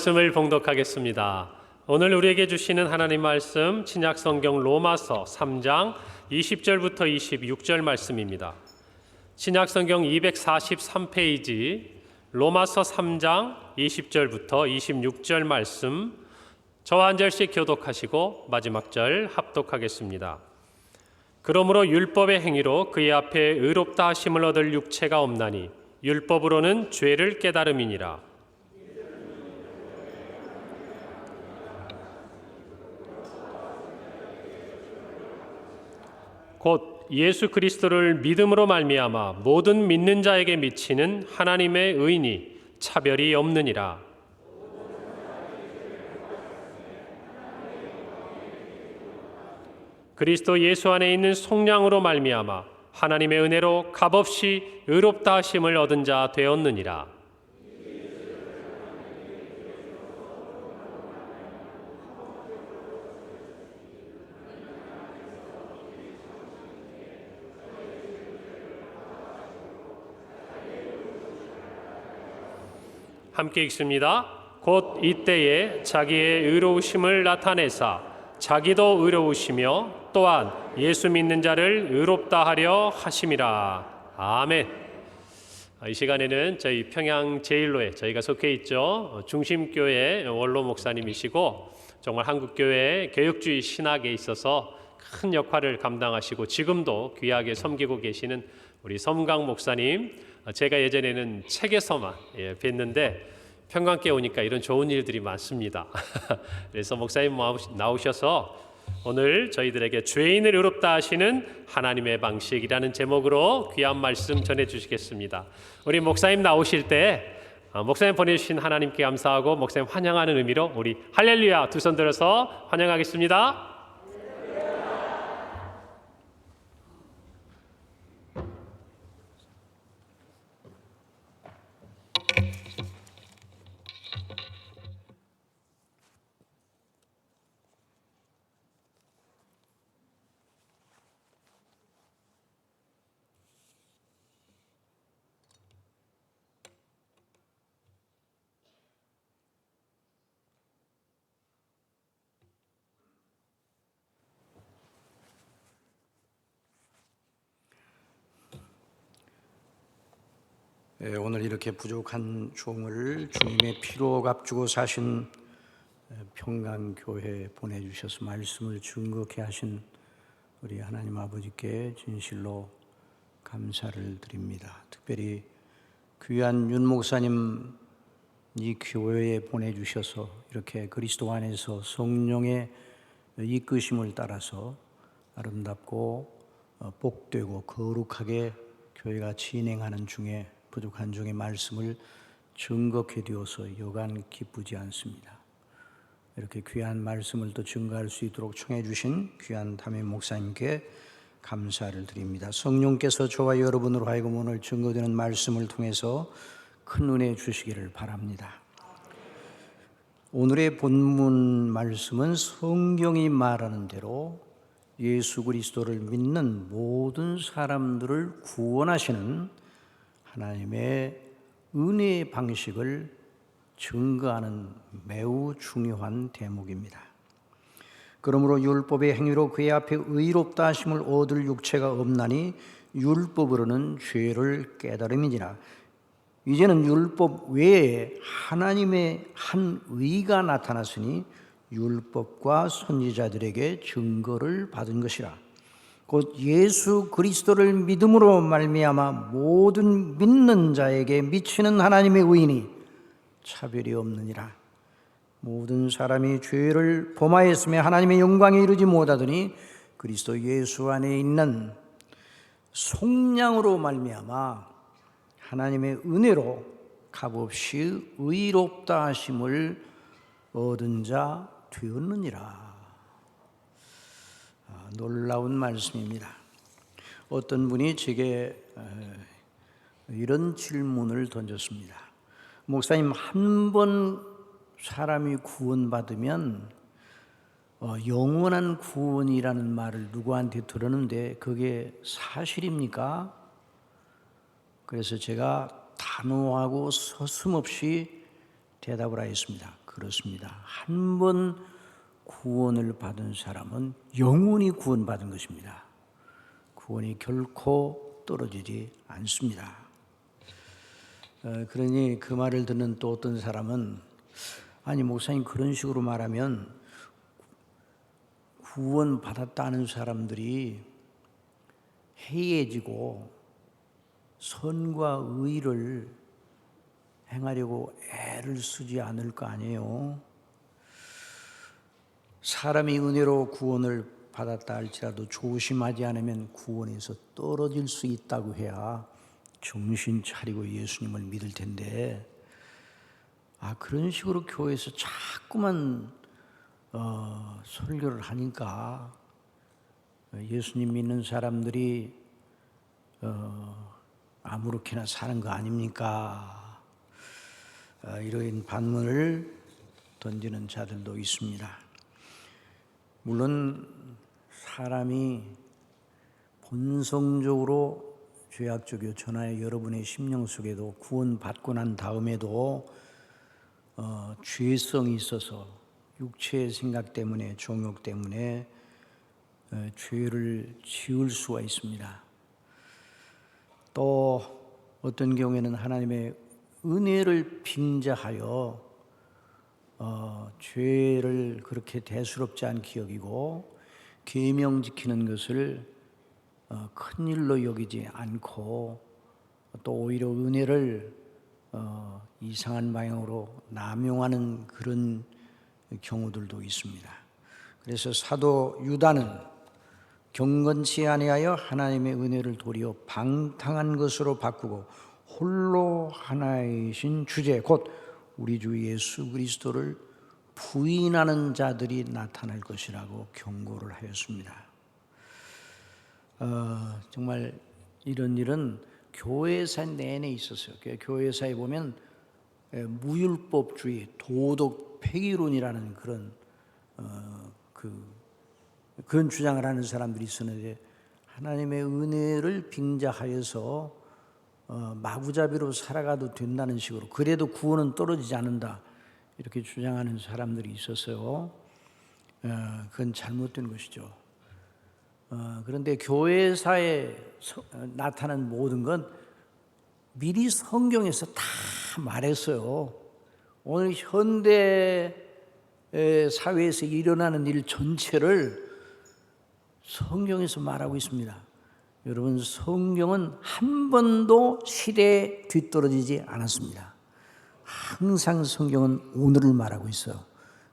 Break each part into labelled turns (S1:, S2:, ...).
S1: 말씀을 봉독하겠습니다. 오늘 우리에게 주시는 하나님 말씀 신약 성경 로마서 3장 20절부터 26절 말씀입니다. 신약 성경 243페이지 로마서 3장 20절부터 26절 말씀 저와 한 절씩 교독하시고 마지막 절 합독하겠습니다. 그러므로 율법의 행위로 그의 앞에 의롭다 하심을 얻을 육체가 없나니 율법으로는 죄를 깨달음이니라. 곧 예수 그리스도를 믿음으로 말미암아 모든 믿는 자에게 미치는 하나님의 의인이 차별이 없느니라. 그리스도 예수 안에 있는 속량으로 말미암아 하나님의 은혜로 값없이 의롭다 하심을 얻은 자 되었느니라. 함께 읽습니다. 곧 이때에 자기의 의로우심을 나타내사 자기도 의로우시며 또한 예수 믿는 자를 의롭다 하려 하심이라. 아멘. 이 시간에는 저희 평양 제1로에 저희가 속해 있죠. 중심교회 원로 목사님이시고 정말 한국교회 교육주의 신학에 있어서 큰 역할을 감당하시고 지금도 귀하게 섬기고 계시는 우리 섬강 목사님, 제가 예전에는 책에서만 뵀는데 평강교회 오니까 이런 좋은 일들이 많습니다. 그래서 목사님 나오셔서 오늘 저희들에게 죄인을 의롭다 하시는 하나님의 방식이라는 제목으로 귀한 말씀 전해주시겠습니다. 우리 목사님 나오실 때 목사님 보내주신 하나님께 감사하고 목사님 환영하는 의미로 우리 할렐루야 두 손 들어서 환영하겠습니다.
S2: 오늘 이렇게 부족한 종을 주님의 피로 값주고 사신 평강교회에 보내주셔서 말씀을 증거케 하신 우리 하나님 아버지께 진실로 감사를 드립니다. 특별히 귀한 윤 목사님 이 교회에 보내주셔서 이렇게 그리스도 안에서 성령의 이끄심을 따라서 아름답고 복되고 거룩하게 교회가 진행하는 중에 부족한 중에 말씀을 증거케 되어서 여간 기쁘지 않습니다. 이렇게 귀한 말씀을 또 증거할 수 있도록 청해 주신 귀한 담임 목사님께 감사를 드립니다. 성령께서 저와 여러분으로 하여금 오늘 증거되는 말씀을 통해서 큰 은혜 주시기를 바랍니다. 오늘의 본문 말씀은 성경이 말하는 대로 예수 그리스도를 믿는 모든 사람들을 구원하시는 하나님의 은혜의 방식을 증거하는 매우 중요한 대목입니다. 그러므로 율법의 행위로 그의 앞에 의롭다 하심을 얻을 육체가 없나니 율법으로는 죄를 깨달음이니라. 이제는 율법 외에 하나님의 한 의가 나타났으니 율법과 선지자들에게 증거를 받은 것이라. 곧 예수 그리스도를 믿음으로 말미암아 모든 믿는 자에게 미치는 하나님의 의인이 차별이 없느니라. 모든 사람이 죄를 범하였으며 하나님의 영광에 이르지 못하더니 그리스도 예수 안에 있는 속량으로 말미암아 하나님의 은혜로 값없이 의롭다 하심을 얻은 자 되었느니라. 놀라운 말씀입니다. 어떤 분이 제게 이런 질문을 던졌습니다. 목사님, 한 번 사람이 구원받으면 영원한 구원이라는 말을 누구한테 들었는데 그게 사실입니까? 그래서 제가 단호하고 서슴없이 대답을 하였습니다. 그렇습니다. 한 번 구원을 받은 사람은 영원히 구원받은 것입니다. 구원이 결코 떨어지지 않습니다. 그러니 그 말을 듣는 또 어떤 사람은 아니 목사님 그런 식으로 말하면 구원 받았다는 사람들이 해이해지고 선과 의를 행하려고 애를 쓰지 않을 거 아니에요. 사람이 은혜로 구원을 받았다 할지라도 조심하지 않으면 구원에서 떨어질 수 있다고 해야 정신 차리고 예수님을 믿을 텐데 그런 식으로 교회에서 자꾸만 설교를 하니까 예수님 믿는 사람들이 아무렇게나 사는 거 아닙니까? 이런 반문을 던지는 자들도 있습니다. 물론 사람이 본성적으로 죄악적이요 전하여 여러분의 심령 속에도 구원받고 난 다음에도 죄성이 있어서 육체의 생각 때문에 정욕 때문에 죄를 지을 수가 있습니다. 또 어떤 경우에는 하나님의 은혜를 빙자하여 죄를 그렇게 대수롭지 않게 여기고 계명 지키는 것을 큰 일로 여기지 않고 또 오히려 은혜를 이상한 방향으로 남용하는 그런 경우들도 있습니다. 그래서 사도 유다는 경건치 아니하여 하나님의 은혜를 도리어 방탕한 것으로 바꾸고 홀로 하나이신 주제 곧 우리 주 예수 그리스도를 부인하는 자들이 나타날 것이라고 경고를 하였습니다. 정말 이런 일은 교회사 내내 있었어요. 교회사에 보면 무율법주의, 도덕 폐기론이라는 그런 주장을 하는 사람들이 있었는데 하나님의 은혜를 빙자하여서 마구잡이로 살아가도 된다는 식으로 그래도 구원은 떨어지지 않는다 이렇게 주장하는 사람들이 있었어요. 그건 잘못된 것이죠. 그런데 교회사에 나타난 모든 건 미리 성경에서 다 말했어요. 오늘 현대 사회에서 일어나는 일 전체를 성경에서 말하고 있습니다. 여러분 성경은 한 번도 시대에 뒤떨어지지 않았습니다. 항상 성경은 오늘을 말하고 있어요.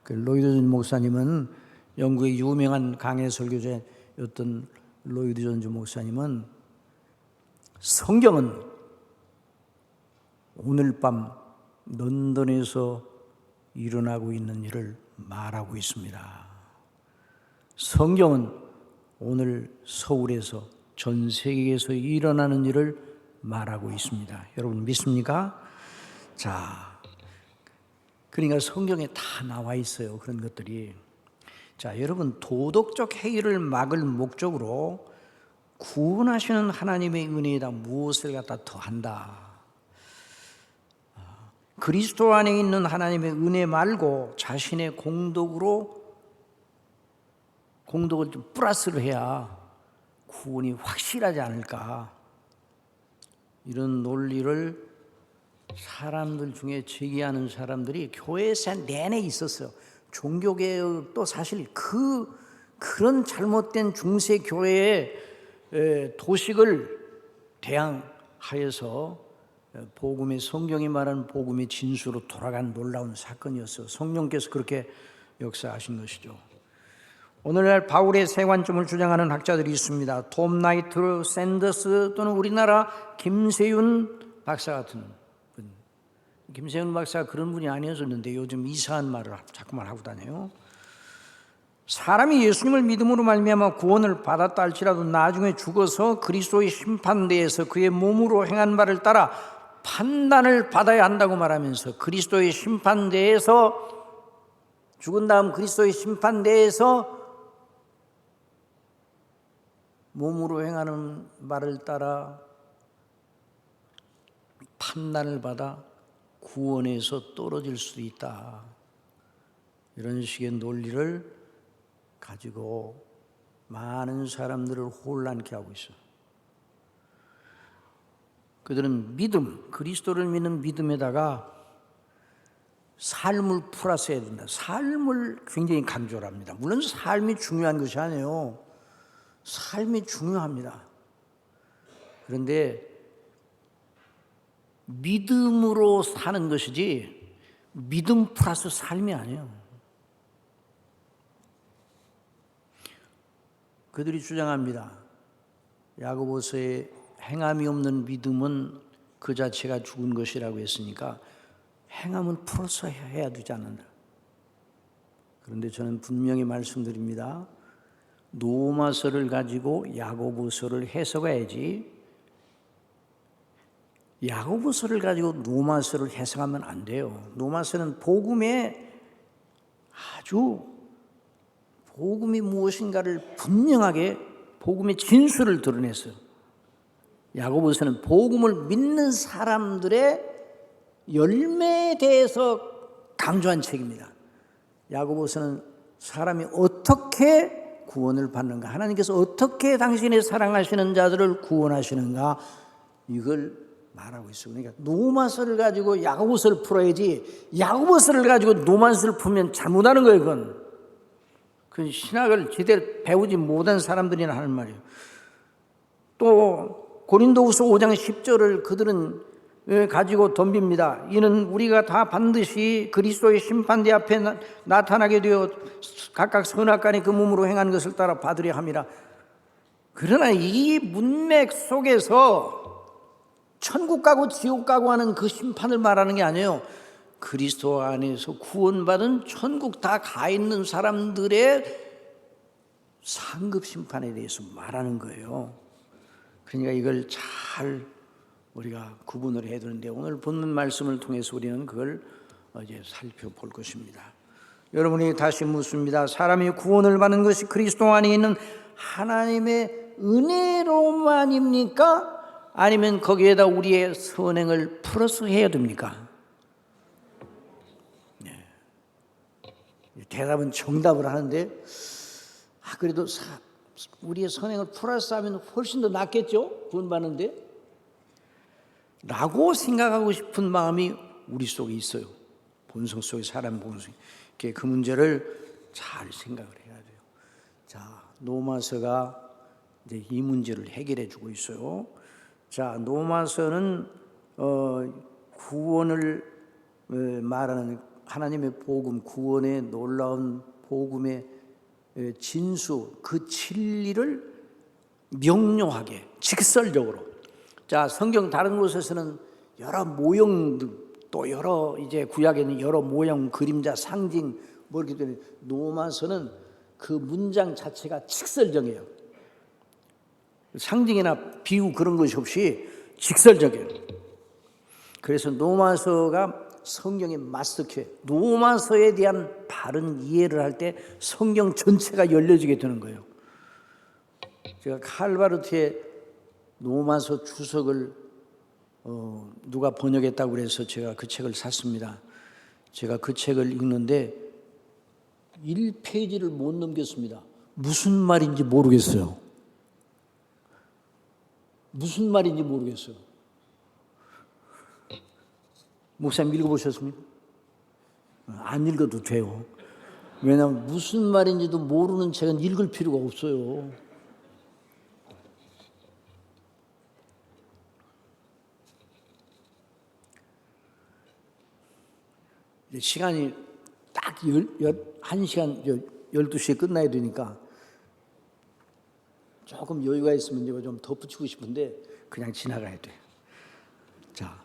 S2: 로이드 존 목사님은 영국의 유명한 강해 설교자였던 로이드 존 목사님은 성경은 오늘 밤 런던에서 일어나고 있는 일을 말하고 있습니다. 성경은 오늘 서울에서 전 세계에서 일어나는 일을 말하고 있습니다. 여러분 믿습니까? 자, 그러니까 성경에 다 나와 있어요. 그런 것들이. 자, 여러분 도덕적 해이를 막을 목적으로 구원하시는 하나님의 은혜에다 무엇을 갖다 더한다. 그리스도 안에 있는 하나님의 은혜 말고 자신의 공덕을 좀 플러스를 해야 구원이 확실하지 않을까. 이런 논리를 사람들 중에 제기하는 사람들이 교회사 내내 있었어요. 종교개혁도 사실 그런 잘못된 중세 교회의 도식을 대항하여서 복음의 성경이 말하는 복음의 진수로 돌아간 놀라운 사건이었어요. 성령께서 그렇게 역사하신 것이죠. 오늘날 바울의 세 관점을 주장하는 학자들이 있습니다. 톰 나이트 샌더스 또는 우리나라 김세윤 박사 같은 분. 김세윤 박사가 그런 분이 아니었었는데 요즘 이상한 말을 자꾸만 하고 다녀요. 사람이 예수님을 믿음으로 말미암아 구원을 받았다 할지라도 나중에 죽어서 그리스도의 심판대에서 그의 몸으로 행한 바를 따라 판단을 받아야 한다고 말하면서 그리스도의 심판대에서 죽은 다음 그리스도의 심판대에서 몸으로 행하는 말을 따라 판단을 받아 구원에서 떨어질 수도 있다. 이런 식의 논리를 가지고 많은 사람들을 혼란케 하고 있어. 그들은 믿음, 그리스도를 믿는 믿음에다가 삶을 플러스 해야 된다. 삶을 굉장히 강조를 합니다. 물론 삶이 중요한 것이 아니에요. 삶이 중요합니다. 그런데 믿음으로 사는 것이지 믿음 플러스 삶이 아니에요. 그들이 주장합니다. 야고보서에 행함이 없는 믿음은 그 자체가 죽은 것이라고 했으니까 행함은 풀어서 해야 되지 않는다. 그런데 저는 분명히 말씀드립니다. 로마서를 가지고 야고보서를 해석해야지 야고보서를 가지고 로마서를 해석하면 안 돼요. 로마서는 복음의 아주 복음이 무엇인가를 분명하게 복음의 진수를 드러냈어요. 야고보서는 복음을 믿는 사람들의 열매에 대해서 강조한 책입니다. 야고보서는 사람이 어떻게 구원을 받는가, 하나님께서 어떻게 당신의 사랑하시는 자들을 구원하시는가, 이걸 말하고 있어요. 그러니까 로마서를 가지고 야고보서를 풀어야지 야고보서를 가지고 로마서를 풀면 잘못하는 거예요. 그건 그 신학을 제대로 배우지 못한 사람들이나 하는 말이에요. 또 고린도후서 5장 10절을 그들은 가지고 덤빕니다. 이는 우리가 다 반드시 그리스도의 심판대 앞에 나타나게 되어 각각 선악간에 그 몸으로 행한 것을 따라 받으려 함이라. 그러나 이 문맥 속에서 천국 가고 지옥 가고 하는 그 심판을 말하는 게 아니에요. 그리스도 안에서 구원받은 천국 다 가 있는 사람들의 상급 심판에 대해서 말하는 거예요. 그러니까 이걸 잘 우리가 구분을 해야 되는데 오늘 본문 말씀을 통해서 우리는 그걸 이제 살펴볼 것입니다. 여러분이 다시 묻습니다. 사람이 구원을 받는 것이 그리스도 안에 있는 하나님의 은혜로만입니까? 아니면 거기에다 우리의 선행을 플러스 해야 됩니까? 네. 대답은 정답을 하는데 그래도 우리의 선행을 플러스하면 훨씬 더 낫겠죠? 구원받는데? 라고 생각하고 싶은 마음이 우리 속에 있어요. 본성 속에 사람 본성에. 그 문제를 잘 생각을 해야 돼요. 자, 로마서가 이제 이 문제를 해결해 주고 있어요. 자, 로마서는 구원을 말하는 하나님의 복음, 구원의 놀라운 복음의 진수, 그 진리를 명료하게 직설적으로. 자, 성경 다른 곳에서는 여러 모형들, 또 여러 이제 구약에는 여러 모형, 그림자, 상징 뭐 이렇게 되는, 로마서는 그 문장 자체가 직설적이에요. 상징이나 비유 그런 것이 없이 직설적이에요. 그래서 로마서가 성경의 마스터키예요. 로마서에 대한 바른 이해를 할 때 성경 전체가 열려지게 되는 거예요. 제가 칼바르트의 로마서 주석을 누가 번역했다고 그래서 제가 그 책을 샀습니다. 제가 그 책을 읽는데 1페이지를 못 넘겼습니다. 무슨 말인지 모르겠어요. 무슨 말인지 모르겠어요. 목사님 읽어보셨습니까? 안 읽어도 돼요. 왜냐하면 무슨 말인지도 모르는 책은 읽을 필요가 없어요. 시간이 딱 1시간, 12시에 끝나야 되니까 조금 여유가 있으면 제가 좀 덧붙이고 싶은데 그냥 지나가야 돼. 자,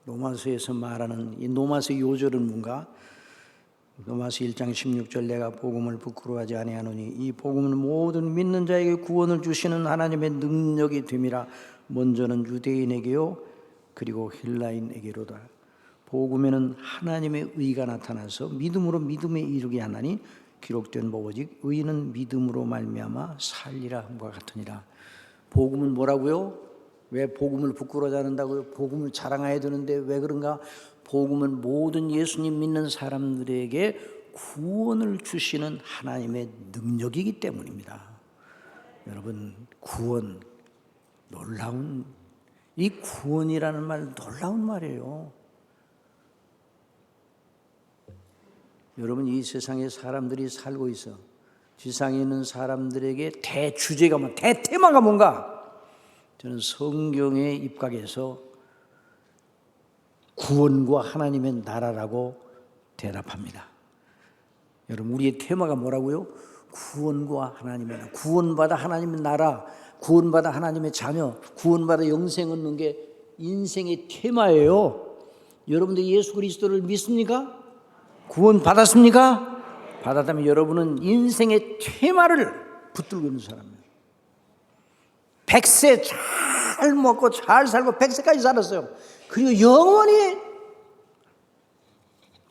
S2: 로마서에서 말하는 이 로마서 요절은 뭔가? 로마서 1장 16절 내가 복음을 부끄러워하지 아니하노니 이 복음은 모든 믿는 자에게 구원을 주시는 하나님의 능력이 됨이라. 먼저는 유대인에게요 그리고 헬라인에게로다. 복음에는 하나님의 의가 나타나서 믿음으로 믿음에 이르게 하나니 기록된 바 오직 의는 믿음으로 말미암아 살리라 함과 같으니라. 복음은 뭐라고요? 왜 복음을 부끄러워하지 않는다고요? 복음을 자랑해야 되는데 왜 그런가? 복음은 모든 예수님 믿는 사람들에게 구원을 주시는 하나님의 능력이기 때문입니다. 여러분, 구원, 놀라운, 이 구원이라는 말 놀라운 말이에요. 여러분, 이 세상에 사람들이 살고 있어. 지상에 있는 사람들에게 대주제가 뭐, 대테마가 뭔가? 저는 성경에 입각해서 구원과 하나님의 나라라고 대답합니다. 여러분, 우리의 테마가 뭐라고요? 구원과 하나님의 나라. 구원받아 하나님의 나라, 구원받아 하나님의 자녀, 구원받아 영생 얻는 게 인생의 테마예요. 여러분들 예수 그리스도를 믿습니까? 구원 받았습니까? 받았다면 여러분은 인생의 테마를 붙들고 있는 사람이에요. 100세 잘 먹고 잘 살고 100세까지 살았어요. 그리고 영원히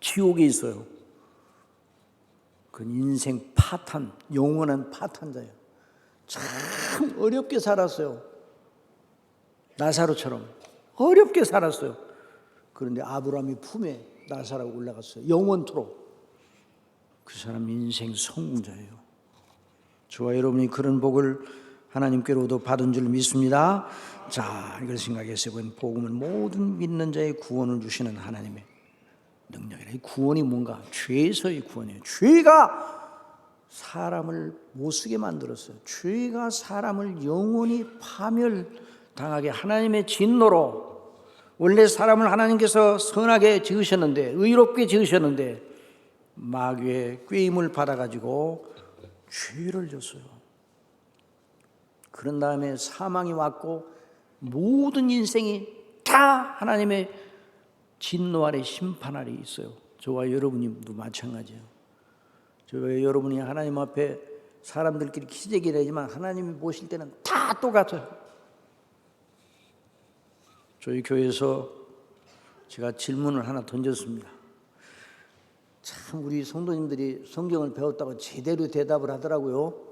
S2: 지옥에 있어요. 그 인생 파탄, 영원한 파탄자예요. 참 어렵게 살았어요. 나사로처럼 어렵게 살았어요. 그런데 아브라함이 품에 나사로가 올라갔어요. 영원토록. 그 사람 인생 성공자예요. 저와 여러분이 그런 복을 하나님께로도 받은 줄 믿습니다. 자, 이걸 생각해서 본 복음은 모든 믿는 자의 구원을 주시는 하나님의 능력이라. 이 구원이 뭔가? 죄에서의 구원이에요. 죄가 사람을 못쓰게 만들었어요. 죄가 사람을 영원히 파멸당하게 하나님의 진노로. 원래 사람을 하나님께서 선하게 지으셨는데, 의롭게 지으셨는데 마귀의 꾀임을 받아가지고 죄를 졌어요. 그런 다음에 사망이 왔고 모든 인생이 다 하나님의 진노 아래 심판 아래 있어요. 저와 여러분도 마찬가지예요. 저와 여러분이 하나님 앞에 사람들끼리 기재기라지만 하나님이 보실 때는 다 똑같아요. 저희 교회에서 제가 질문을 하나 던졌습니다. 참 우리 성도님들이 성경을 배웠다고 제대로 대답을 하더라고요.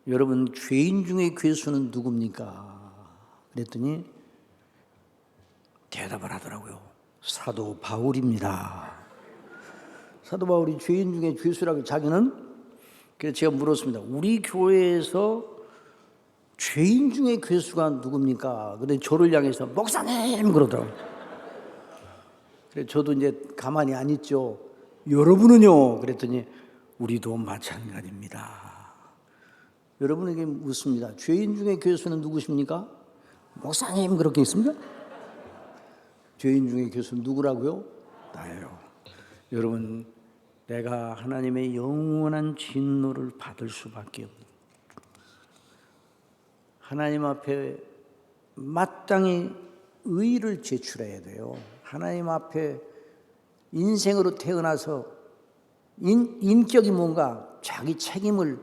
S2: 여러분, 죄인 중에 괴수는 누굽니까? 그랬더니 대답을 하더라고요. 사도 바울입니다. 사도 바울이 죄인 중에 괴수라고 자기는. 그래서 제가 물었습니다. 우리 교회에서 죄인 중에 괴수가 누굽니까? 근데 저를 향해서 목사님 그러더라고요. 그래서 저도 이제 가만히 안 있죠. 여러분은요? 그랬더니 우리도 마찬가지입니다. 여러분에게 묻습니다. 죄인 중에 괴수는 누구십니까? 목사님 그렇게 있습니까? 죄인 중에 괴수는 누구라고요? 나예요. 여러분, 내가 하나님의 영원한 진노를 받을 수밖에 없는, 하나님 앞에 마땅히 의를 제출해야 돼요. 하나님 앞에 인생으로 태어나서 인격이 뭔가 자기 책임을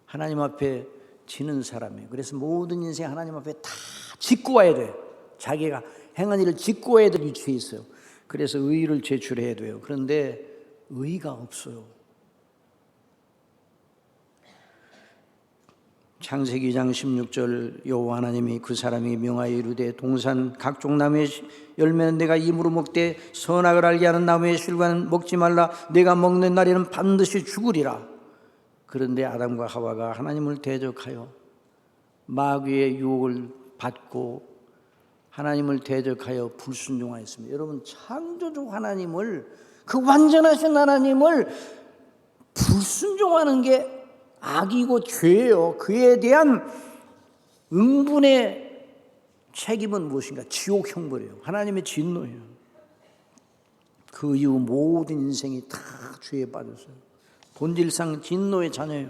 S2: 하나님 앞에 지는 사람이에요. 그래서 모든 인생 하나님 앞에 다 짓고 와야 돼요. 자기가 행한 일을 짓고 와야 될 위치에 있어요. 그래서 의를 제출해야 돼요. 그런데 의가 없어요. 창세기 2장 16절 여호와 하나님이 그 사람에게 명하여 이르되 동산 각종 나무의 열매는 내가 입으로 먹되 선악을 알게 하는 나무의 실과는 먹지 말라. 내가 먹는 날에는 반드시 죽으리라. 그런데 아담과 하와가 하나님을 대적하여 마귀의 유혹을 받고 하나님을 대적하여 불순종하였습니다. 여러분, 창조주 하나님을, 그 완전하신 하나님을 불순종하는 게 악이고 죄예요. 그에 대한 응분의 책임은 무엇인가? 지옥 형벌이에요. 하나님의 진노예요. 그 이후 모든 인생이 다 죄에 빠졌어요. 본질상 진노의 자녀예요.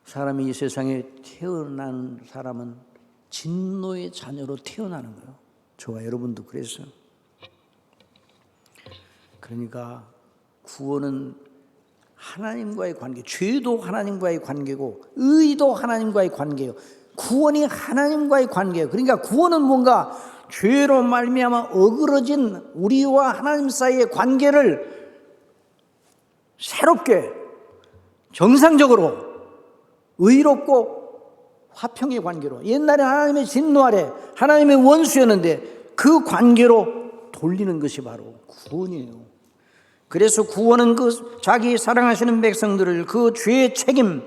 S2: 사람이 이 세상에 태어난 사람은 진노의 자녀로 태어나는 거예요. 저와 여러분도 그랬어요. 그러니까 구원은 하나님과의 관계, 죄도 하나님과의 관계고 의도 하나님과의 관계예요. 구원이 하나님과의 관계예요. 그러니까 구원은 뭔가 죄로 말미암아 어그러진 우리와 하나님 사이의 관계를 새롭게 정상적으로 의롭고 화평의 관계로, 옛날에 하나님의 진노 아래 하나님의 원수였는데 그 관계로 돌리는 것이 바로 구원이에요. 그래서 구원은 그 자기 사랑하시는 백성들을 그 죄의 책임,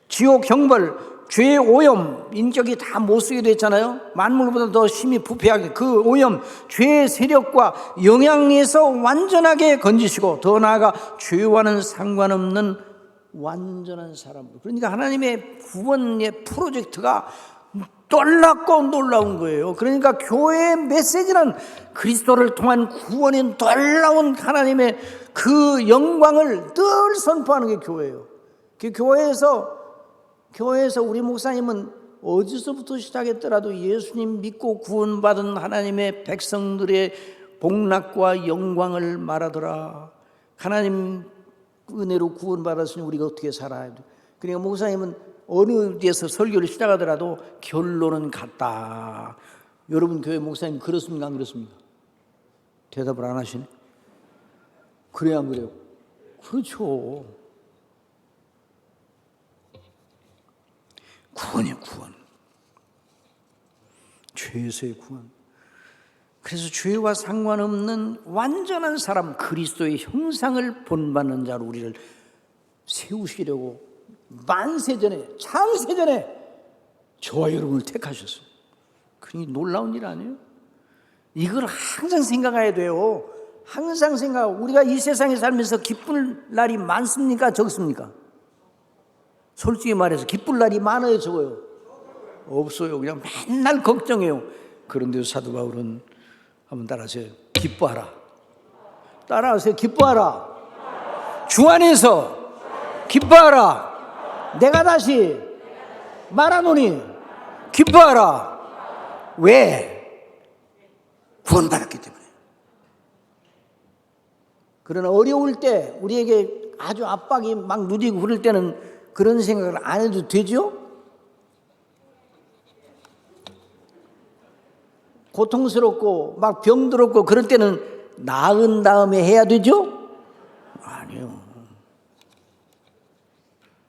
S2: 지옥 형벌, 죄의 오염, 인격이 다 못쓰게 됐잖아요. 만물보다 더 심히 부패하게 그 오염, 죄의 세력과 영향에서 완전하게 건지시고, 더 나아가 죄와는 상관없는 완전한 사람으로. 그러니까 하나님의 구원의 프로젝트가 놀랍고 놀라운 거예요. 그러니까 교회의 메시지는 그리스도를 통한 구원의 놀라운 하나님의 그 영광을 늘 선포하는 게 교회예요. 그 교회에서 우리 목사님은 어디서부터 시작했더라도 예수님 믿고 구원받은 하나님의 백성들의 복락과 영광을 말하더라. 하나님 은혜로 구원받았으니 우리가 어떻게 살아야 돼? 그러니까 목사님은 어느 데서 설교를 시작하더라도 결론은 같다. 여러분 교회 목사님 그렇습니까? 안 그렇습니까? 대답을 안 하시네. 그래야 안 그래요? 그렇죠. 구원이에요, 구원. 죄에서의 구원. 그래서 죄와 상관없는 완전한 사람, 그리스도의 형상을 본받는 자로 우리를 세우시려고 만세전에, 창세전에 저와 여러분을 택하셨어요. 그게 놀라운 일 아니에요? 이걸 항상 생각해야 돼요. 항상 생각하고. 우리가 이 세상에 살면서 기쁠 날이 많습니까? 적습니까? 솔직히 말해서 기쁠 날이 많아요, 적어요? 없어요. 그냥 맨날 걱정해요. 그런데 사도 바울은 한번 따라하세요. 기뻐하라. 따라하세요. 기뻐하라. 주 안에서 기뻐하라. 내가 다시 말하노니 기뻐하라. 왜? 구원받았기 때문에. 그러나 어려울 때, 우리에게 아주 압박이 막 누디고 그럴 때는 그런 생각을 안 해도 되죠? 고통스럽고 막 병들었고 그럴 때는 나은 다음에 해야 되죠? 아니요.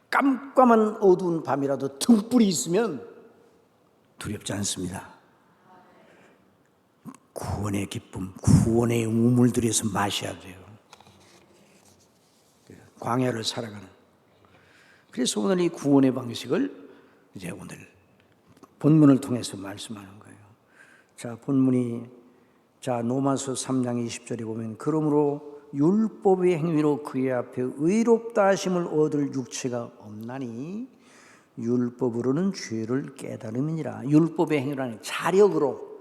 S2: 깜깜한 어두운 밤이라도 등불이 있으면 두렵지 않습니다. 구원의 기쁨, 구원의 우물들에서 마셔야 돼요. 광야를 살아가는. 그래서 오늘 이 구원의 방식을 이제 오늘 본문을 통해서 말씀하는 거예요. 자, 본문이 로마서 3장 20절에 보면 그러므로 율법의 행위로 그의 앞에 의롭다 하심을 얻을 육체가 없나니 율법으로는 죄를 깨달음이니라. 율법의 행위라니 자력으로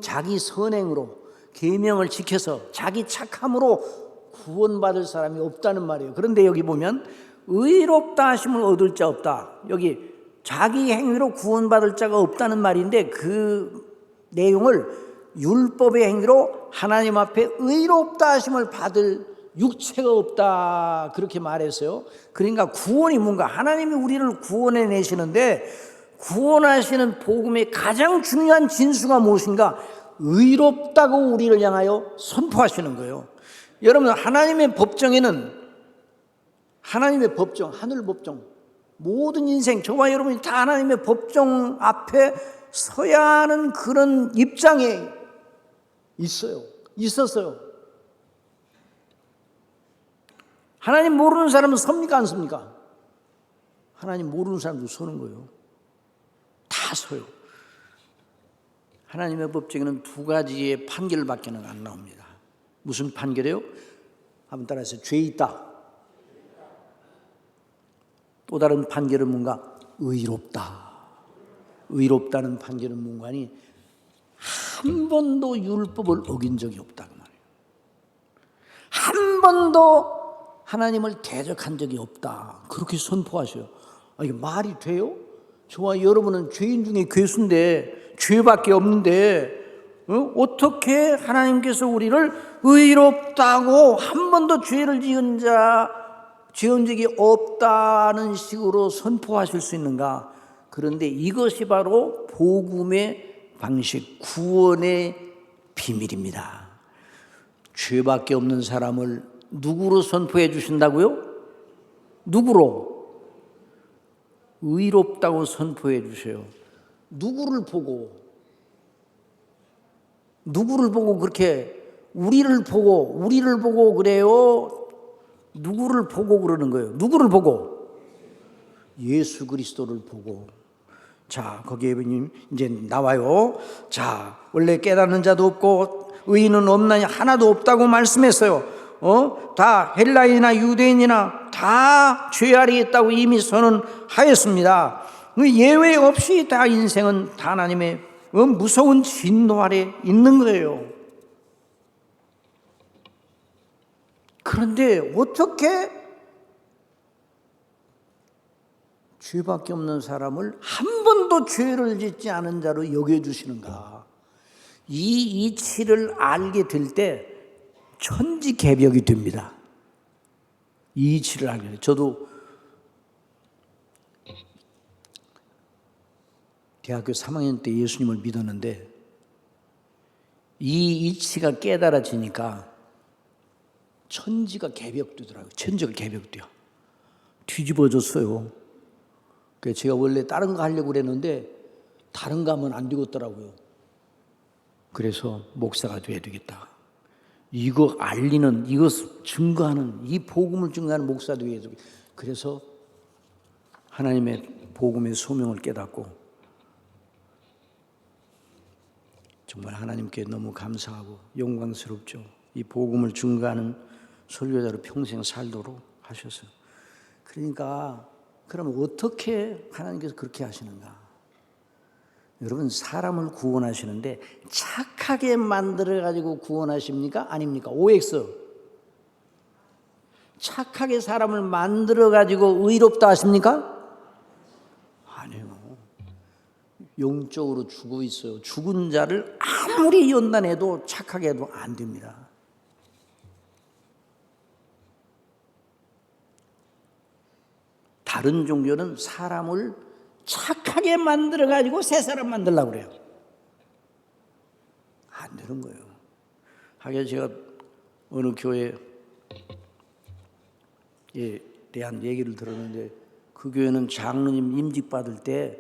S2: 자기 선행으로 계명을 지켜서 자기 착함으로 구원받을 사람이 없다는 말이에요. 그런데 여기 보면 의롭다 하심을 얻을 자 없다. 여기 자기 행위로 구원받을 자가 없다는 말인데 그 내용을 율법의 행위로 하나님 앞에 의롭다 하심을 받을 육체가 없다 그렇게 말했어요. 그러니까 구원이 뭔가, 하나님이 우리를 구원해 내시는데 구원하시는 복음의 가장 중요한 진수가 무엇인가? 의롭다고 우리를 향하여 선포하시는 거예요. 여러분, 하나님의 법정에는, 하나님의 법정, 하늘 법정, 모든 인생, 저와 여러분이 다 하나님의 법정 앞에 서야 하는 그런 입장에 있었어요. 하나님 모르는 사람은 섭니까, 안 섭니까? 하나님 모르는 사람도 서는 거예요. 다 서요. 하나님의 법정에는 두 가지의 판결밖에 안 나옵니다. 무슨 판결이에요? 한번 따라해서 죄 있다. 또 다른 판결은 뭔가? 의롭다. 의롭다는 판결은 뭔가니 한 번도 율법을 어긴 적이 없다 그 말이에요. 한 번도 하나님을 대적한 적이 없다. 그렇게 선포하셔요. 이게 말이 돼요? 저와 여러분은 죄인 중에 괴수인데, 죄밖에 없는데 어떻게 하나님께서 우리를 의롭다고 한 번도 죄를 지은 적이 없다는 식으로 선포하실 수 있는가? 그런데 이것이 바로 복음의 방식, 구원의 비밀입니다. 죄밖에 없는 사람을 누구로 선포해 주신다고요? 누구로? 의롭다고 선포해 주셔요. 누구를 보고? 누구를 보고 그렇게 우리를 보고 그래요? 누구를 보고 그러는 거예요? 누구를 보고? 예수 그리스도를 보고. 자, 거기에 이제 나와요. 자, 원래 깨닫는 자도 없고 의인은 없나니 하나도 없다고 말씀했어요. 다 헬라인이나 유대인이나 다 죄 아래에 있다고 이미 선언하였습니다. 예외 없이 다 인생은 다 하나님의 무서운 진노 아래 있는 거예요. 그런데 어떻게 죄밖에 없는 사람을 한 번도 죄를 짓지 않은 자로 여겨주시는가? 이 이치를 알게 될 때 천지개벽이 됩니다. 이 이치를 알게 돼요. 저도 대학교 3학년 때 예수님을 믿었는데 이 이치가 깨달아지니까 천지가 개벽되더라고요. 천지가 개벽돼요. 뒤집어졌어요. 그래서 제가 원래 다른 거 하려고 그랬는데 다른 거 하면 안 되겠더라고요. 그래서 목사가 돼야 되겠다. 이거 알리는, 이거 증거하는, 이 복음을 증거하는 목사도 돼야 되겠다. 그래서 하나님의 복음의 소명을 깨닫고 정말 하나님께 너무 감사하고 영광스럽죠. 이 복음을 증거하는 설교자로 평생 살도록 하셨어요. 그러니까 그럼 어떻게 하나님께서 그렇게 하시는가? 여러분, 사람을 구원하시는데 착하게 만들어가지고 구원하십니까? 아닙니까? OX. 착하게 사람을 만들어가지고 의롭다 하십니까? 아니요. 영적으로 죽어 있어요. 죽은 자를 아무리 연단해도 착하게 해도 안 됩니다. 다른 종교는 사람을 착하게 만들어가지고 새 사람 만들려고 그래요. 안 되는 거예요. 하긴 제가 어느 교회에 대한 얘기를 들었는데 그 교회는 장로님 임직 받을 때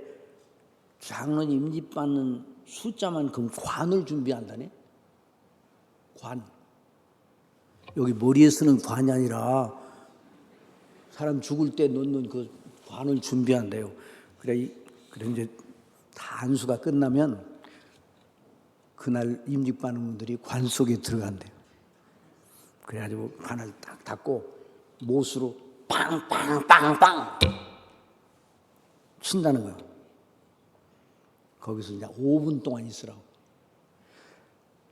S2: 장로님 임직 받는 숫자만큼 관을 준비한다네. 관. 여기 머리에 쓰는 관이 아니라 사람 죽을 때 넣는 그 관을 준비한대요. 그래 이제 다 안수가 끝나면 그날 임직 받는 분들이 관 속에 들어간대요. 그래가지고 관을 딱 닫고 못으로 빵빵빵빵 친다는 거예요. 거기서 이제 5분 동안 있으라고.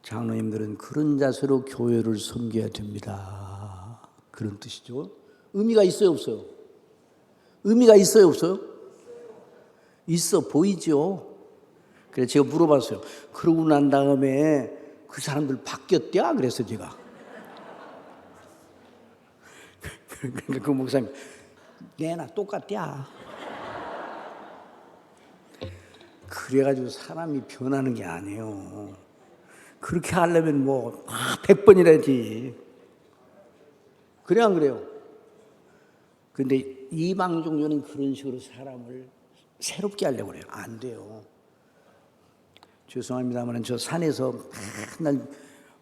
S2: 장로님들은 그런 자세로 교회를 섬겨야 됩니다. 그런 뜻이죠. 의미가 있어요, 없어요? 의미가 있어요, 없어요? 있어 보이죠. 그래서 제가 물어봤어요. 그러고 난 다음에 그 사람들 바뀌었대야? 그래서 제가 그 목사님 내나 똑같대야. 그래가지고 사람이 변하는 게 아니에요. 그렇게 하려면 뭐 100번이라지. 그래 안 그래요? 근데 이방 종교는 그런 식으로 사람을 새롭게 하려고 그래요. 안 돼요. 죄송합니다만 저 산에서 맨날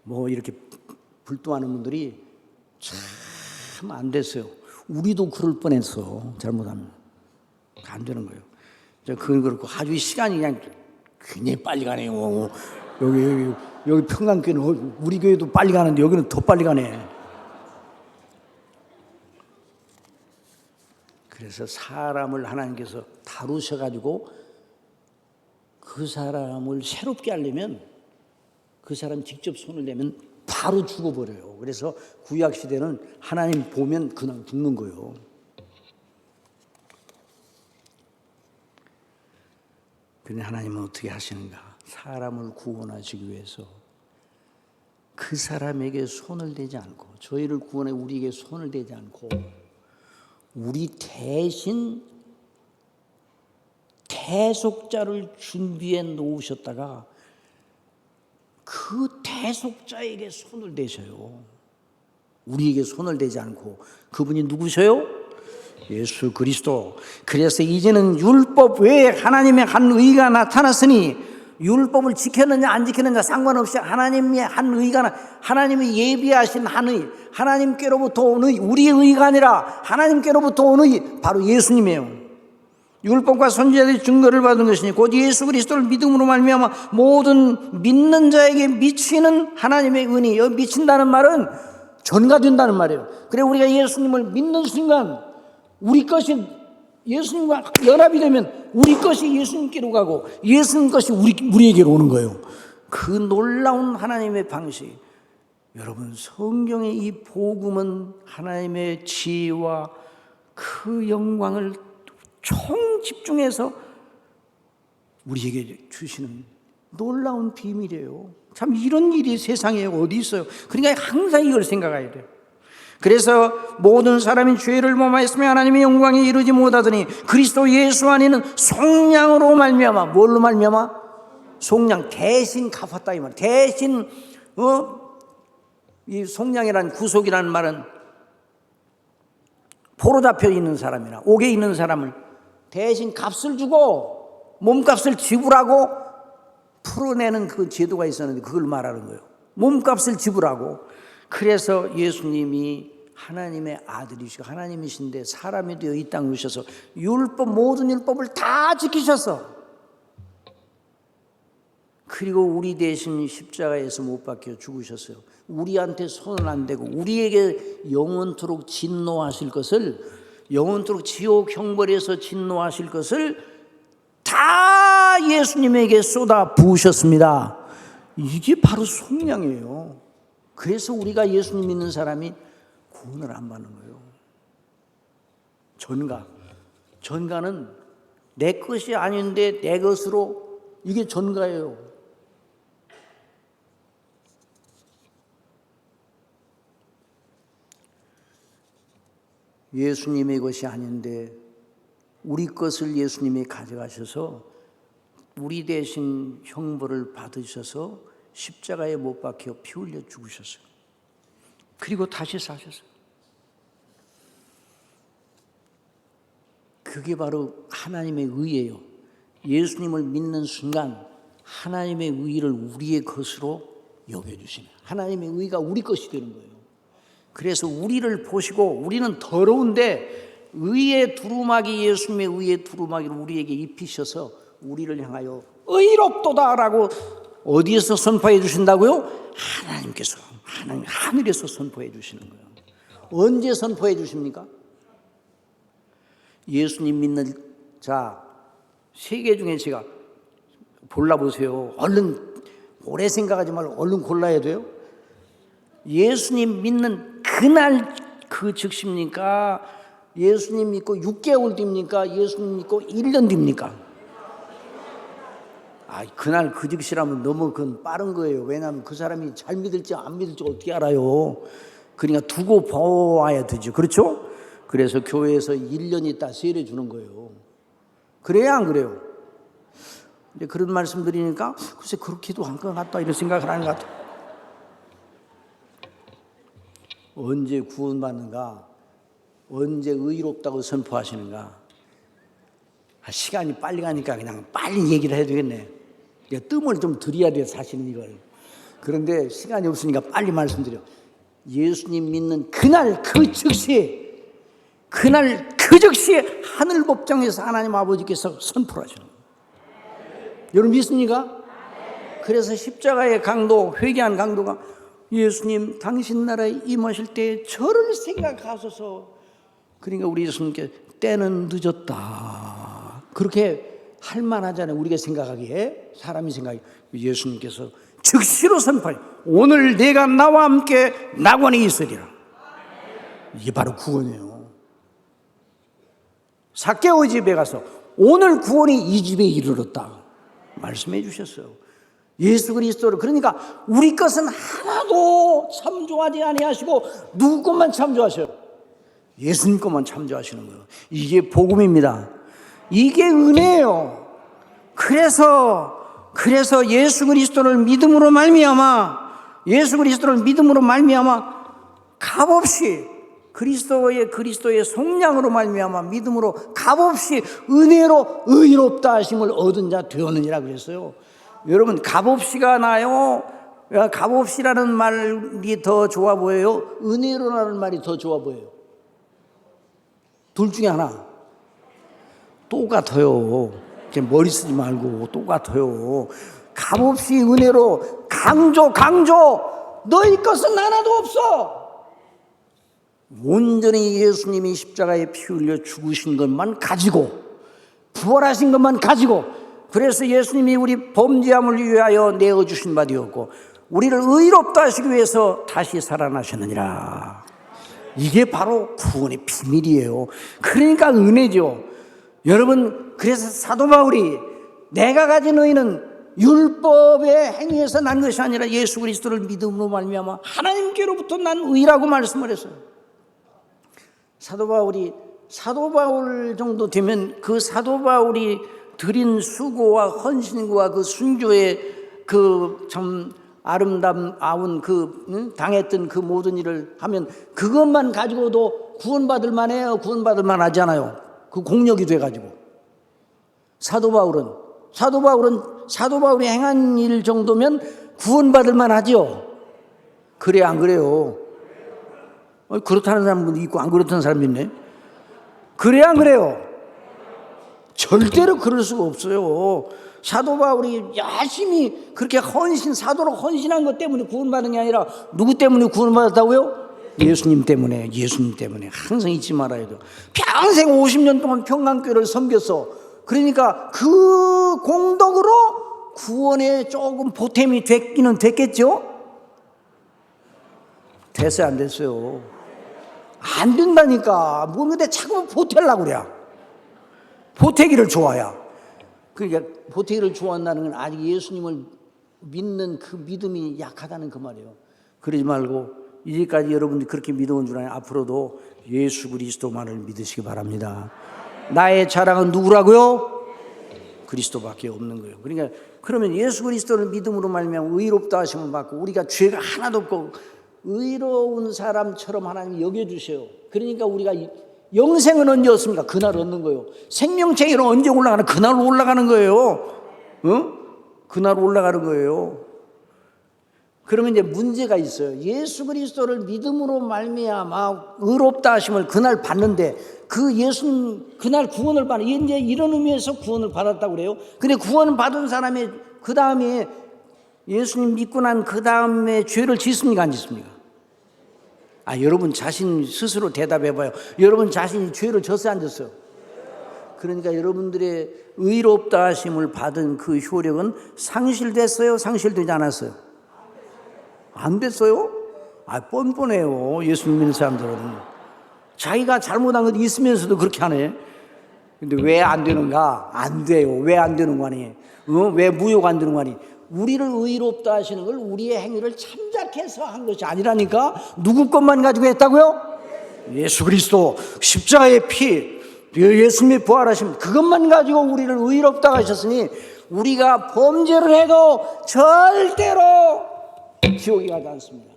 S2: 뭐 이렇게 불도하는 분들이 참 안 됐어요. 우리도 그럴 뻔했어. 잘못하면 안 되는 거예요. 그건 그렇고 아주 시간이 그냥 굉장히 빨리 가네요. 여기 평강교회는 우리 교회도 빨리 가는데 여기는 더 빨리 가네. 그래서 사람을 하나님께서 다루셔가지고 그 사람을 새롭게 하려면 그 사람 직접 손을 내면 바로 죽어버려요. 그래서 구약시대는 하나님 보면 그냥 죽는 거예요. 근데 하나님은 어떻게 하시는가? 사람을 구원하시기 위해서 그 사람에게 손을 대지 않고 저희를 구원해 우리에게 손을 대지 않고 우리 대신 대속자를 준비해 놓으셨다가 그 대속자에게 손을 대셔요. 우리에게 손을 대지 않고. 그분이 누구셔요? 예수 그리스도. 그래서 이제는 율법 외에 하나님의 한 의가 나타났으니 율법을 지켰느냐 안 지켰느냐 상관없이 하나님의 한 의가, 하나님이 예비하신 한 의, 하나님께로부터 온 의, 우리의 의가 아니라 하나님께로부터 온 의, 바로 예수님이에요. 율법과 선지자들이 증거를 받은 것이니 곧 예수 그리스도를 믿음으로 말미암아 모든 믿는 자에게 미치는 하나님의 은혜. 여기 미친다는 말은 전가된다는 말이에요. 그래 우리가 예수님을 믿는 순간 우리 것이 예수님과 연합이 되면 우리 것이 예수님께로 가고 예수님 것이 우리에게로 오는 거예요. 그 놀라운 하나님의 방식. 여러분, 성경의 이 복음은 하나님의 지혜와 그 영광을 총 집중해서 우리에게 주시는 놀라운 비밀이에요. 참 이런 일이 세상에 어디 있어요. 그러니까 항상 이걸 생각해야 돼요. 그래서 모든 사람이 죄를 범하였으며 하나님의 영광에 이르지 못하더니 그리스도 예수 안에는 속량으로 말미암아, 뭘로 말미암아? 속량, 대신 갚았다 이 말. 대신 이 속량이란, 구속이라는 말은 포로 잡혀 있는 사람이나 옥에 있는 사람을 대신 값을 주고 몸값을 지불하고 풀어내는 그 제도가 있었는데 그걸 말하는 거예요. 몸값을 지불하고. 그래서 예수님이 하나님의 아들이시고 하나님이신데 사람이 되어 이 땅에 오셔서 율법, 모든 율법을 다 지키셔서, 그리고 우리 대신 십자가에서 못 박혀 죽으셨어요. 우리한테 손은 안 대고 우리에게 영원토록 진노하실 것을, 영원토록 지옥 형벌에서 진노하실 것을 다 예수님에게 쏟아 부으셨습니다. 이게 바로 속량이에요. 그래서 우리가 예수님 믿는 사람이 구원을 안 받는 거예요. 전가는 내 것이 아닌데 내 것으로, 이게 전가예요. 예수님의 것이 아닌데 우리 것을 예수님이 가져가셔서 우리 대신 형벌을 받으셔서 십자가에 못 박혀 피 흘려 죽으셨어요. 그리고 다시 사셨어요. 그게 바로 하나님의 의예요. 예수님을 믿는 순간 하나님의 의를 우리의 것으로 여겨주시는, 하나님의 의가 우리 것이 되는 거예요. 그래서 우리를 보시고, 우리는 더러운데 의의 두루마기, 예수님의 의의 두루마기를 우리에게 입히셔서 우리를 향하여 의롭도다라고 어디에서 선포해 주신다고요? 하나님께서, 하나님 하늘에서 선포해 주시는 거예요. 언제 선포해 주십니까? 예수님 믿는 자 세 개 중에 제가 골라보세요. 얼른 오래 생각하지 말고 얼른 골라야 돼요. 예수님 믿는 그날 그 즉시입니까? 예수님 믿고 6개월 뒤입니까? 예수님 믿고 1년 뒤입니까? 그날 그 즉시라면 너무 그건 빠른 거예요. 왜냐하면 그 사람이 잘 믿을지 안 믿을지 어떻게 알아요? 그러니까 두고 보아야 되죠. 그렇죠? 그래서 교회에서 1년 있다 세례 주는 거예요. 그래야 안 그래요? 근데 그런 말씀 드리니까 글쎄 그렇게도 한 것 같다 이런 생각을 하는 것 같아요. 언제 구원받는가? 언제 의롭다고 선포하시는가? 시간이 빨리 가니까 그냥 빨리 얘기를 해야 되겠네. 뜸을 좀 들여야 돼, 사실은 이걸. 그런데 시간이 없으니까 빨리 말씀드려. 예수님 믿는 그날 그 즉시, 그날 그 즉시 하늘 법정에서 하나님 아버지께서 선포를 하시는 거예요. 여러분 믿습니까? 그래서 십자가의 강도, 회개한 강도가 예수님 당신 나라에 임하실 때 저를 생각하소서. 그러니까 우리 예수님께 때는 늦었다 그렇게 할 만하잖아요. 우리가 생각하기에, 사람이 생각하기에. 예수님께서 즉시로 선포해요. 오늘 내가 나와 함께 낙원에 있으리라. 이게 바로 구원이에요. 삭개오 집에 가서 오늘 구원이 이 집에 이르렀다 말씀해 주셨어요. 예수 그리스도를, 그러니까 우리 것은 하나도 참조하지 아니하시고 누구 것만 참조하셔요? 예수님 것만 참조하시는 거예요. 이게 복음입니다. 이게 은혜예요. 그래서 예수 그리스도를 믿음으로 말미암아, 예수 그리스도를 믿음으로 말미암아 값없이 그리스도의 속량으로 말미암아 믿음으로 값없이 은혜로 의롭다 하심을 얻은 자 되었느니라 그랬어요. 여러분 값없이가 나요? 값없이라는 말이 더 좋아 보여요? 은혜로라는 말이 더 좋아 보여요? 둘 중에 하나. 똑같아요. 머리 쓰지 말고 똑같아요. 값없이 은혜로 강조 너희 것은 하나도 없어. 온전히 예수님이 십자가에 피 흘려 죽으신 것만 가지고, 부활하신 것만 가지고, 그래서 예수님이 우리 범죄함을 위하여 내어주신 바 되었고 우리를 의롭다 하시기 위해서 다시 살아나셨느니라. 이게 바로 구원의 비밀이에요. 그러니까 은혜죠. 여러분, 그래서 사도 바울이 내가 가진 의는 율법의 행위에서 난 것이 아니라 예수 그리스도를 믿음으로 말미암아 하나님께로부터 난 의라고 말씀을 했어요. 사도 바울 정도 되면 그 사도 바울이 드린 수고와 헌신과 그 순교의 그 참 아름다운 당했던 그 모든 일을 하면 그것만 가지고도 구원받을 만해요? 구원받을 만하지 않아요? 그 공력이 돼가지고. 사도 바울이 행한 일 정도면 구원받을 만하죠? 그래 안 그래요? 그렇다는 사람도 있고 안 그렇다는 사람도 있네. 그래 안 그래요? 절대로 그럴 수가 없어요. 사도 바울이 열심히 그렇게 사도로 헌신한 것 때문에 구원받은 게 아니라 누구 때문에 구원받았다고요? 예수님 때문에 항상 잊지 말아야 돼요. 평생 50년 동안 평강교회를 섬겼어. 그러니까 그 공덕으로 구원에 조금 보탬이 됐기는 됐겠죠? 됐어요, 안 됐어요? 안 된다니까. 뭔데 자꾸 보태려고 그래. 보태기를 좋아야. 그러니까 보태기를 좋아한다는 건 아직 예수님을 믿는 그 믿음이 약하다는 그 말이에요. 그러지 말고 이제까지 여러분들이 그렇게 믿어온 줄 아니 앞으로도 예수 그리스도만을 믿으시기 바랍니다. 나의 자랑은 누구라고요? 그리스도밖에 없는 거예요. 그러니까 그러면 예수 그리스도를 믿음으로 말미암아 의롭다 하심을 받고 우리가 죄가 하나도 없고 의로운 사람처럼 하나님이 여겨주세요. 그러니까 우리가 영생은 언제 얻습니까? 그날 얻는 거예요. 생명체계로 언제 올라가는? 그날 올라가는 거예요. 그날 올라가는 거예요. 그러면 이제 문제가 있어요. 예수 그리스도를 믿음으로 말미암아 의롭다 하심을 그날 받는데 그 예수님 그날 구원을 받는 이제 이런 의미에서 구원을 받았다고 그래요. 근데 구원을 받은 사람이 그 다음에 예수님 믿고 난 그 다음에 죄를 짓습니까? 안 짓습니까? 여러분 자신 스스로 대답해봐요. 여러분 자신이 죄를 졌어요, 안 졌어요? 그러니까 여러분들의 의롭다 하심을 받은 그 효력은 상실됐어요? 상실되지 않았어요? 안 됐어요? 뻔뻔해요. 예수 믿는 사람들은. 자기가 잘못한 것 있으면서도 그렇게 하네. 근데 왜 안 되는가? 안 돼요. 왜 안 되는 거 아니? 왜 무효가 안 되는 거 아니? 우리를 의롭다 하시는 걸 우리의 행위를 참작해서 한 것이 아니라니까. 누구 것만 가지고 했다고요? 예수 그리스도 십자가의 피, 예수님의 부활하심, 그것만 가지고 우리를 의롭다 하셨으니 우리가 범죄를 해도 절대로 지옥에 가지 않습니다.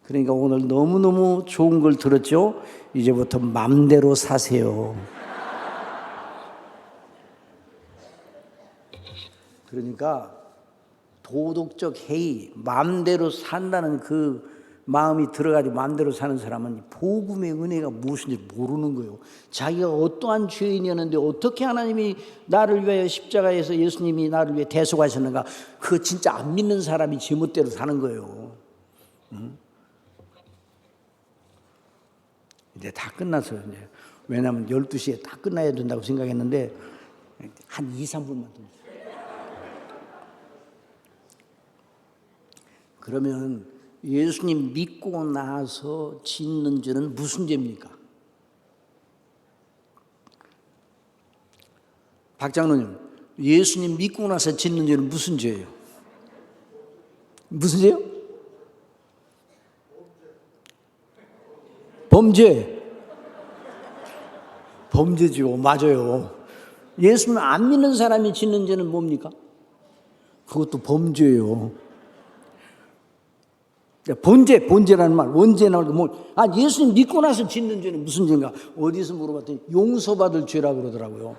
S2: 그러니까 오늘 너무너무 좋은 걸 들었죠? 이제부터 맘대로 사세요. 그러니까 도덕적 해이, 마음대로 산다는 그 마음이 들어가지고 마음대로 사는 사람은 복음의 은혜가 무엇인지 모르는 거예요. 자기가 어떠한 죄인이었는데 어떻게 하나님이 나를 위하여 십자가에서 예수님이 나를 위해 대속하셨는가, 그거 진짜 안 믿는 사람이 제멋대로 사는 거예요. 이제 다 끝났어요. 이제. 왜냐하면 12시에 다 끝나야 된다고 생각했는데 한 2, 3분만 더. 그러면 예수님 믿고 나서 짓는 죄는 무슨 죄입니까? 박장로님, 예수님 믿고 나서 짓는 죄는 무슨 죄예요? 무슨 죄요? 범죄. 범죄죠. 맞아요. 예수님 안 믿는 사람이 짓는 죄는 뭡니까? 그것도 범죄예요. 본죄라는 말, 원죄 나오고 예수님 믿고 나서 짓는 죄는 무슨 죄인가? 어디서 물어봤더니 용서받을 죄라고 그러더라고요.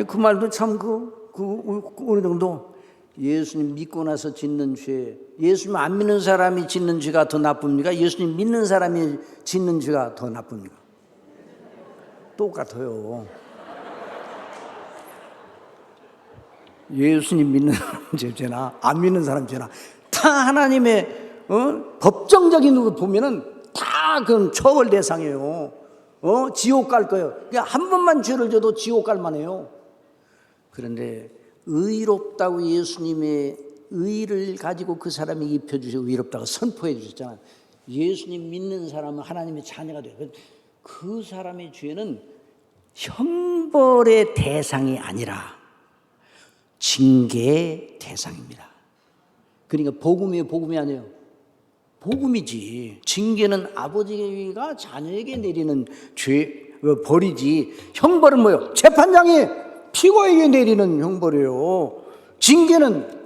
S2: 그 말도 참 어느 정도 예수님 믿고 나서 짓는 죄, 예수님 안 믿는 사람이 짓는 죄가 더 나쁩니까? 예수님 믿는 사람이 짓는 죄가 더 나쁩니까? 똑같아요. 예수님 믿는 사람 죄나 안 믿는 사람 죄나 다 하나님의 법정적인 걸 보면은 다 그건 처벌 대상이에요. 지옥 갈 거예요. 그러니까 한 번만 죄를 져도 지옥 갈 만해요. 그런데 의롭다고 예수님의 의를 가지고 그 사람이 입혀주시고 의롭다고 선포해 주셨잖아요. 예수님 믿는 사람은 하나님의 자녀가 돼요. 그 사람의 죄는 형벌의 대상이 아니라 징계의 대상입니다. 그러니까 복음이에요, 복음이 아니에요. 복음이지. 징계는 아버지가 자녀에게 내리는 벌이지. 형벌은 뭐예요? 재판장이 피고에게 내리는 형벌이에요. 징계는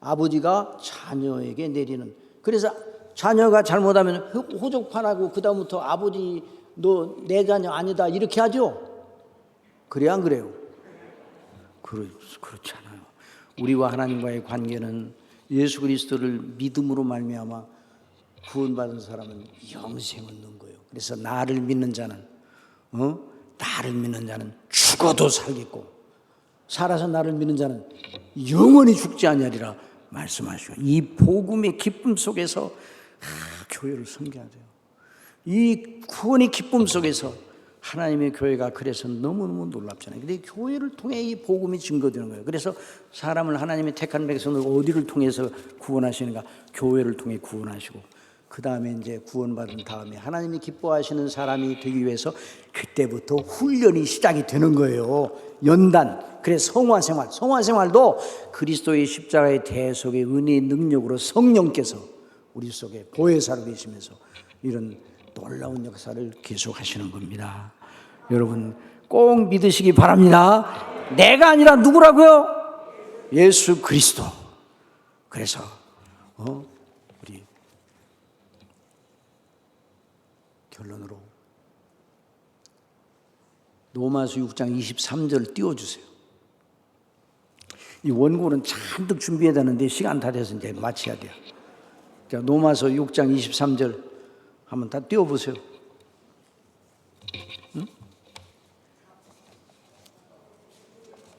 S2: 아버지가 자녀에게 내리는. 그래서 자녀가 잘못하면 호적판하고 그 다음부터 아버지 너 내 자녀 아니다 이렇게 하죠. 그래요, 안 그래요? 그렇지 않아요. 우리와 하나님과의 관계는 예수 그리스도를 믿음으로 말미암아 구원받은 사람은 영생을 얻는 거예요. 그래서 나를 믿는 자는 죽어도 살겠고 살아서 나를 믿는 자는 영원히 죽지 아니하리라 말씀하시고, 이 복음의 기쁨 속에서 교회를 섬겨야 돼요. 이 구원의 기쁨 속에서 하나님의 교회가 그래서 너무너무 놀랍잖아요. 근데 교회를 통해 이 복음이 증거되는 거예요. 그래서 사람을 하나님의 택한 백성을 어디를 통해서 구원하시는가? 교회를 통해 구원하시고, 그 다음에 이제 구원받은 다음에 하나님이 기뻐하시는 사람이 되기 위해서 그때부터 훈련이 시작이 되는 거예요. 연단. 그래서 성화생활도 그리스도의 십자가의 대속의 은혜의 능력으로 성령께서 우리 속에 보혜사로 계시면서 이런 놀라운 역사를 계속하시는 겁니다. 여러분 꼭 믿으시기 바랍니다. 내가 아니라 누구라고요? 예수 그리스도. 그래서 우리 결론으로 로마서 6장 23절 띄워주세요. 이 원고는 잔뜩 준비해야 되는데 시간 다 돼서 이제 마쳐야 돼요. 자, 로마서 6장 23절 한번 다 띄워보세요. 응?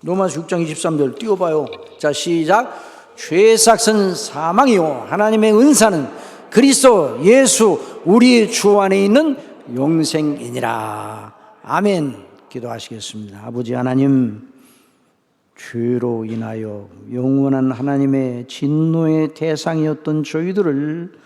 S2: 로마서 6장 23절 띄워봐요. 자, 시작. 죄의 삭은 사망이요 하나님의 은사는 그리스도 예수 우리 주 안에 있는 영생이니라. 아멘. 기도하시겠습니다. 아버지 하나님, 죄로 인하여 영원한 하나님의 진노의 대상이었던 저희들을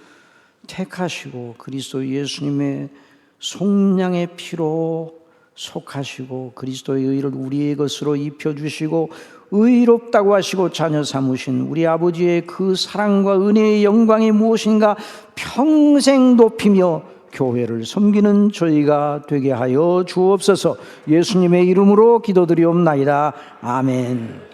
S2: 택하시고 그리스도 예수님의 속량의 피로 속하시고 그리스도의 의를 우리의 것으로 입혀주시고 의롭다고 하시고 자녀 삼으신 우리 아버지의 그 사랑과 은혜의 영광이 무엇인가 평생 높이며 교회를 섬기는 저희가 되게 하여 주옵소서. 예수님의 이름으로 기도드리옵나이다. 아멘.